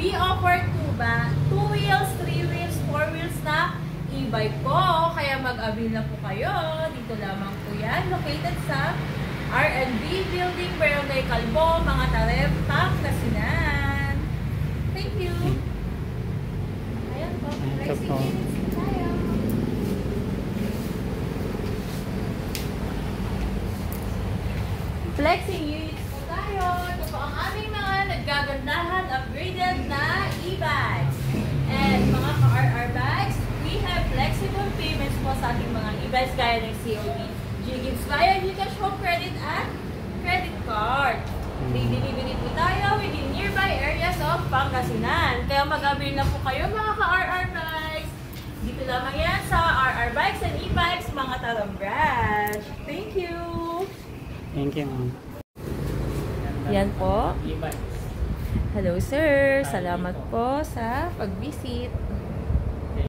We offer 2 wheels, 3 wheels, 4 wheels na e-bike po. Kaya mag-avail na po kayo. Dito lamang po yan. Located sa R&B Building, Barangay Calbo, mga Taref, Pangasinan. Thank you. Ayan po. Flexing units po tayo. Flexing units po tayo. Ito po ang aming mga naggagandahan, upgraded na e-bikes. And mga ka-RR bikes, we have flexible payments po sa ating mga e-bikes gaya ng COD, G-Gives via GCash Home Credit at Credit Card. Free delivery po tayo within nearby areas of Pangasinan. Kaya mag-avail na po kayo mga ka-RR bikes. Dito lamang yan sa RR Bikes and E-Bikes, mga Tarong Branch. Thank you! Thank you, ma'am. Yan po. Hello sir, salamat po sa pag-visit.